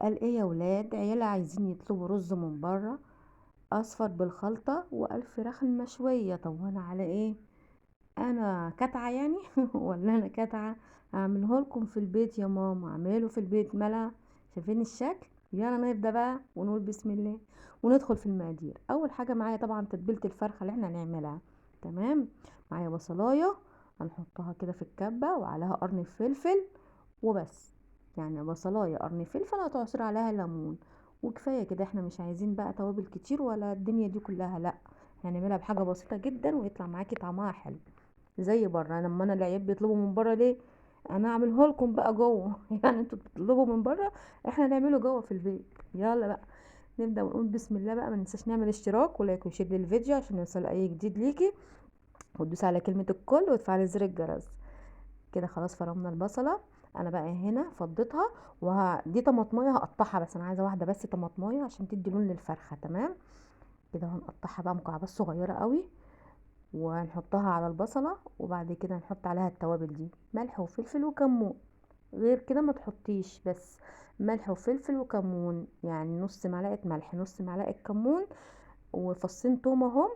قال ايه يا ولاد، عيال عايزين يطلبوا رز من بره اصفر بالخلطة والف فراخ مشوية. طب وانا على ايه؟ انا كتعة يعني ولا انا كتعة؟ اعمله لكم في البيت يا ماما، اعمله في البيت ملا. شايفين الشكل؟ يلا نبدأ بقى ونقول بسم الله وندخل في المقادير. اول حاجة معايا طبعا تتبيلة الفرخة اللي احنا هنعملها. تمام. معايا بصلاية هنحطها كده في الكبة وعليها قرن فلفل وبس. يعني بصلايه قرن فلفل هتعصر عليها ليمون وكفايه كده. احنا مش عايزين بقى توابل كتير ولا الدنيا دي كلها، لا. احنا هنعملها بحاجه بسيطه جدا ويطلع معاكي طعمها حلو زي بره. لما انا العيال بيطلبوا من بره ليه؟ انا اعمله لكم بقى جوه يعني انتوا بتطلبوا من بره، احنا نعمله جوه في البيت. يلا بقى نبدا ونقول بسم الله بقى. ما ننساش نعمل اشتراك ولايك وشير للفيديو عشان يوصل اي جديد ليكي، وتدوسي على كلمه الكل وتفعلي زر الجرس. كده خلاص فرمنا البصله. انا بقى هنا فضيتها دي طماطمايه هقطعها، بس انا عايزه واحده بس طماطمايه عشان تدي لون للفرخه. تمام. كده هنقطعها بقى مكعبات صغيره قوي وهنحطها على البصله، وبعد كده نحط عليها التوابل دي: ملح وفلفل وكمون. غير كده ما تحطيش، بس ملح وفلفل وكمون. يعني نص معلقه ملح، نص معلقه كمون، وفصين توم اهم،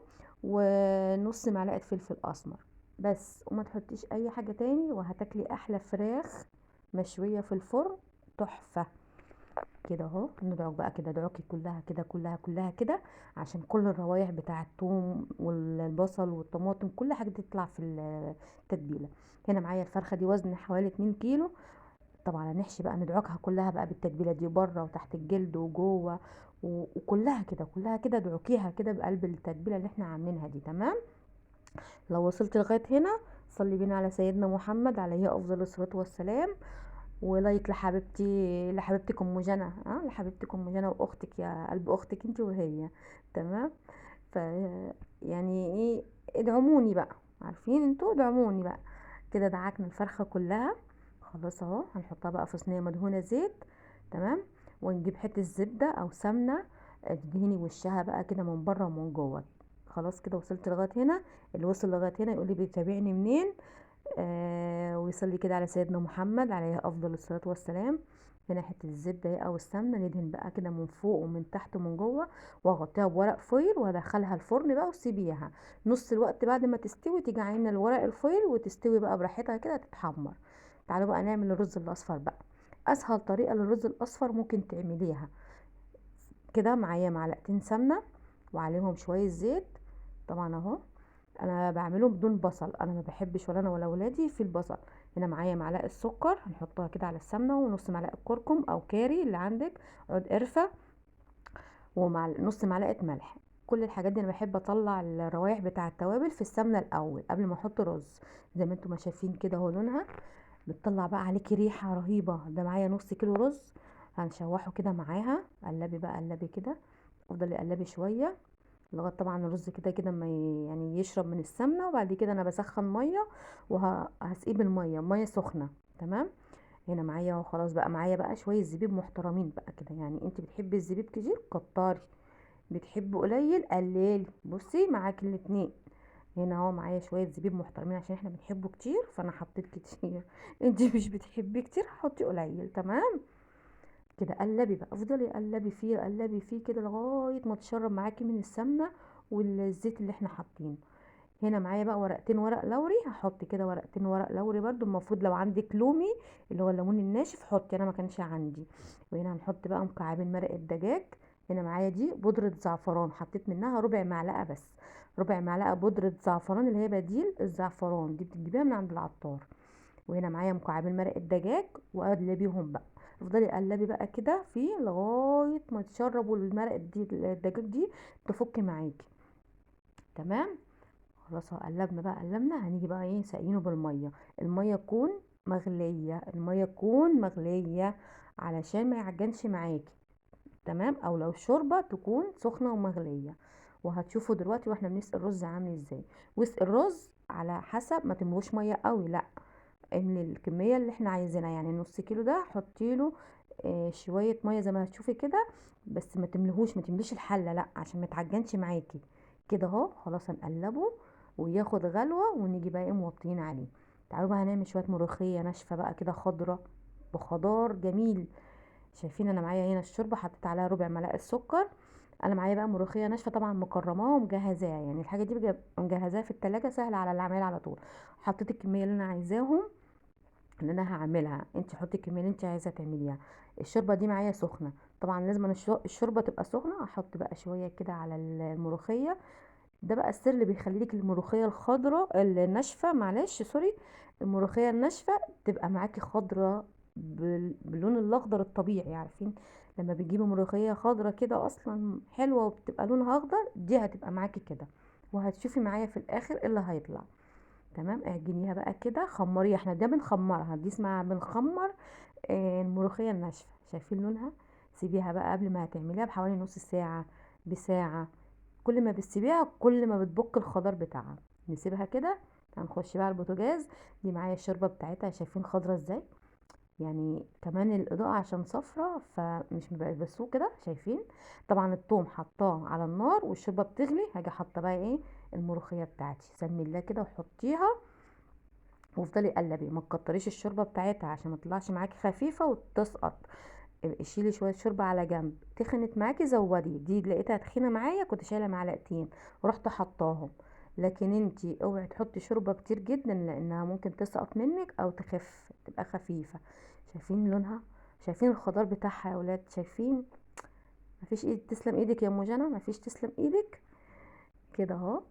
ونص معلقه فلفل اسمر بس. وما تحطيش اي حاجه تاني، وهتاكلي احلى فراخ مشويه في الفرن. تحفه. كده اهو ندعك بقى كده، ادعكي كلها كده كلها كلها كده عشان كل الروايح بتاع الثوم والبصل والطماطم كل حاجه تطلع في التتبيله. هنا معايا الفرخه دي وزن حوالي 2 كيلو. طبعا هنحشي بقى ندعكها كلها بقى بالتتبيله دي بره وتحت الجلد وجوه وكلها كده كلها كده ادعكيها كده بقلب التتبيله اللي احنا عاملينها دي. تمام. لو وصلت لغايه هنا صلي بينا على سيدنا محمد عليه افضل الصلاه والسلام. ولايك لحبيبتك ام جنى، لحبيبتك ام جنى واختك يا قلب اختك انت وهي. تمام. ف يعني ايه، ادعموني بقى. عارفين انتوا ادعموني بقى. كده دعكنا الفرخه كلها خلاص اهو. هنحطها بقى في صينيه مدهونه زيت. تمام. ونجيب حته زبده او سمنه تدهني وشها بقى كده من بره ومن جوه. خلاص كده وصلت لغايه هنا. اللي وصل لغايه هنا يقول لي بيتابعني منين. ويصلي كده على سيدنا محمد عليه افضل الصلاه والسلام. هنا حته الزبده اهي او السمنه ندهن بقى كده من فوق ومن تحت ومن جوه، واغطيها بورق فويل وادخلها الفرن بقى وسيبيها نص الوقت. بعد ما تستوي تيجي عينه الورق الفويل وتستوي بقى براحتها كده تتحمر. تعالوا بقى نعمل الرز الاصفر بقى. اسهل طريقه للرز الاصفر ممكن تعمليها كده. معايا معلقتين سمنه وعليهم شويه زيت. طبعا اهو انا بعمله بدون بصل، انا ما بحبش ولا انا ولا ولادي في البصل. هنا معايا معلقه سكر هنحطها كده على السمنه، ونص معلقه كركم او كاري اللي عندك، عود قرفه، ومع نص معلقه ملح. كل الحاجات دي انا بحب اطلع الروائح بتاع التوابل في السمنه الاول قبل ما احط رز. زي ما انتم ما شايفين كده اهو لونها بتطلع بقى عليكي ريحه رهيبه. ده معايا نص كيلو رز هنشوحه كده معاها. قلبي بقى قلبي كده، افضلي قلبي شويه لغايه طبعا الرز كده كده ما يعني يشرب من السمنه. وبعد كده انا بسخن ميه وهسقيه بالميه، ميه سخنه. تمام. هنا معايا خلاص بقى معايا بقى شويه زبيب محترمين بقى كده. يعني انت بتحبي الزبيب كتير كتري، بتحبي قليل قللي. بصي معاكي الاتنين. هنا اهو معايا شويه زبيب محترمين عشان احنا بنحبه كتير فانا حطيت كتير انت مش بتحبيه كتير حطي قليل. تمام. كده قلبي بقى، افضلي قلبي فيه قلبي فيه كده لغايه ما تشرب معاكي من السمنه والزيت اللي احنا حاطينه. هنا معايا بقى ورقتين ورق لوري، هحط كده ورقتين ورق لوري برضو. المفروض لو عندك لومي اللي هو الليمون الناشف حطي، انا ما كانش عندي. وهنا هنحط بقى مكعبين مرق الدجاج. هنا معايا دي بودرة زعفران حطيت منها ربع معلقة بس، ربع معلقة بودرة زعفران اللي هي بديل الزعفران دي بتجيبيها من عند العطار. وهنا معايا مكعبين مرق الدجاج واقلبيهم بقى. افضلي قلبي بقى كده فيه لغايه ما تشربوا المرق دي الدجاج دي تفك معاكي. تمام. خلاص اهو قلبنا بقى قلبنا. هنيجي بقى ايه ساقينه بالميه. الميه تكون مغليه، الميه تكون مغليه علشان ما يعجنش معاكي. تمام. او لو شوربه تكون سخنه ومغليه. وهتشوفوا دلوقتي واحنا بنسقي الرز عامل ازاي. واسقي الرز على حسب، ما تملوش ميه قوي لا، من الكميه اللي احنا عايزينها. يعني نص كيلو ده حطي له شويه ميه زي ما هتشوفي كده، بس ما تملهوش، ما تمليش الحله لا عشان ما يتعجنش معاكي. كده اهو خلاص هنقلبه وياخد غلوه ونيجي بقى ايه موطيين عليه. تعالوا بقى هنعمل شويه ملوخيه ناشفه بقى كده خضره بخضار جميل. شايفين انا معايا هنا الشوربه حطيت عليها ربع ملعقه سكر. انا معايا بقى ملوخيه ناشفه طبعا مكرماها ومجهزاها، يعني الحاجه دي مجهزاها في التلاجة سهله على العمال على طول. حطيت الكميه اللي انا عايزاهم، اللي انا هعملها. انت حطي الكميه اللي انت عايزه تعمليها. الشوربه دي معايا سخنه، طبعا لازم الشوربه تبقى سخنه. احط بقى شويه كده على الملوخيه. ده بقى السر اللي بيخليلك الملوخيه الخضراء الناشفه، معلش سوري، الملوخيه الناشفه تبقى معاكي خضراء باللون الاخضر الطبيعي. عارفين لما بتجيبي ملوخيه خضراء كده اصلا حلوه وبتبقى لونها اخضر، دي هتبقى معاكي كده. وهتشوفي معايا في الاخر ايه اللي هيطلع. تمام، اعجنيها بقى كده، خمريها. احنا ده بنخمرها، دي اسمها بنخمر الملوخيه الناشفه. شايفين لونها؟ سيبيها بقى قبل ما هتعمليها بحوالي نص ساعه، بساعه. كل ما بتسيبيها كل ما بتبق الخضار بتاعها. نسيبها كده. هنخش بقى على البوتاجاز. دي معايا الشوربه بتاعتها، شايفين خضرة ازاي؟ يعني كمان الاضاءه عشان صفرة فمش مبقى بسوق كده. شايفين؟ طبعا الثوم حطاه على النار والشوربه بتغلي. هاجي حاطه بقى ايه؟ الملوخيه بتاعتي. سمي الله كده وحطيها، وافضلي قلبي. ما تكتريش الشوربه بتاعتها عشان ما تطلعش معاكي خفيفه وتسقط. شيلي شويه شوربه على جنب. تخنت معاكي زودي. دي لقيتها تخينه معايا كنت شايله معلقتين ورحت حطاهم. لكن انتي اوعي تحطي شوربه كتير جدا لانها ممكن تسقط منك او تخف تبقى خفيفه. شايفين لونها؟ شايفين الخضار بتاعها يا ولاد؟ شايفين؟ مفيش ايد تسلم ايدك يا ام جنى، مفيش تسلم ايدك. كده اهو.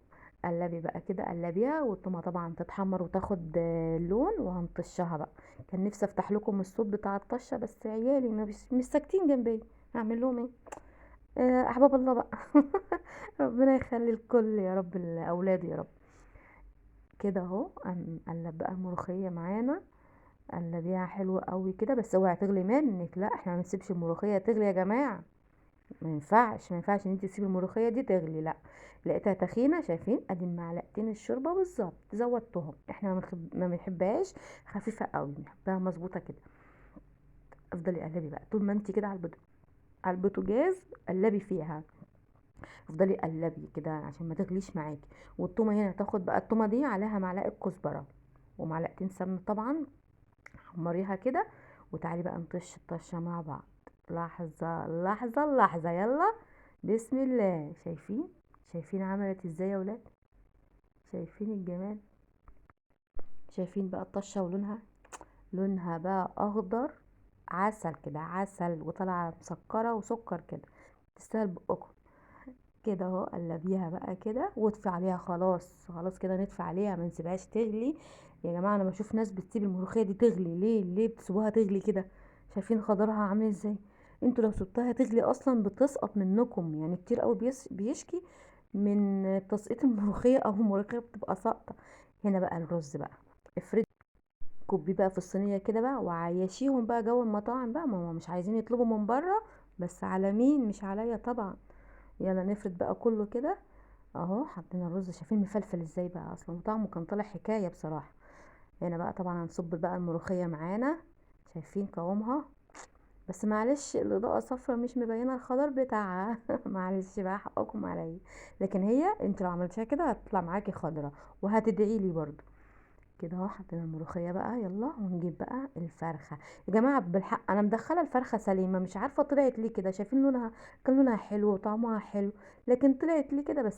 قلبي بقى كده، قلبيها والطماطم طبعا تتحمر وتاخد لون. وهنطشها بقى. كان نفسي افتح لكم الصوت بتاع الطشه بس عيالي مش ساكتين جنبي. اعمل لهم ايه؟ احباب الله بقى. ربنا يخلي الكل يا رب، الاولاد يا رب. كده اهو. نقلب بقى الملوخيه معانا. قلبيها حلوه قوي كده، بس اوعي تغلي منك. لا احنا ما بنسيبش الملوخيه تغلي يا جماعه. ما ينفعش ان انت تسيبي الملوخيه دي تغلي، لا. لقيتها تخينه. شايفين؟ ادي معلقتين الشوربه بالظبط زودتهم. احنا ما بنحبهاش خفيفه قوي، بنحبها مظبوطه كده. افضلي قلبي بقى طول ما انت كده على البوتاجاز. قلبي فيها. افضلي قلبي كده عشان ما تغليش معاكي. والتومه هنا تاخد بقى، التومه دي عليها معلقه كزبره ومعلقتين سمنه طبعا. حمريها كده. وتعالي بقى نطش الطشه مع بعض. لحظه لحظه لحظه، يلا. بسم الله. شايفين عملت ازاي يا ولاد؟ شايفين الجمال؟ شايفين بقى الطشه ولونها؟ لونها بقى اخضر عسل كده، عسل، وطالعه مسكره وسكر كده. تستاهل بقكم. كده اهو. قلبيها بقى كده واطفي عليها. خلاص خلاص كده نطفي عليها، ما نسيبهاش تغلي. يا جماعه انا بشوف ناس بتسيب الملوخيه دي تغلي. ليه بتسيبوها تغلي كده؟ شايفين خضرها عامل ازاي؟ انتوا لو سبتها تغلي اصلا بتسقط منكم. يعني كتير قوي بيشكي من تسقيط الملوخيه او الملوخيه بتبقى ساقطه. هنا بقى الرز بقى. افردي. كبي بقى في الصينيه كده بقى وعيشيهم بقى جو المطاعم بقى. ما هم مش عايزين يطلبوا من بره، بس على مين؟ مش عليا طبعا. يلا نفرد بقى كله كده. اهو حطينا الرز. شايفين مفلفل ازاي بقى؟ اصلا طعمه كان طالع حكايه بصراحه. هنا بقى طبعا هنصب بقى الملوخيه معانا. شايفين قوامها؟ بس معلش الاضاءه صفرا مش مبينه الخضار بتاعها. معلش بقى حقكم عليا. لكن هي انت لو عملتيها كده هتطلع معاكي خضرا وهتدعي لي برضو. كده اهو حطينا الملوخيه بقى. يلا ونجيب بقى الفرخه. يا جماعه بالحق انا مدخله الفرخه سليمه، مش عارفه طلعت ليه كده. شايفين لونها؟ كان لونها حلو وطعمها حلو، لكن طلعت ليه كده بس.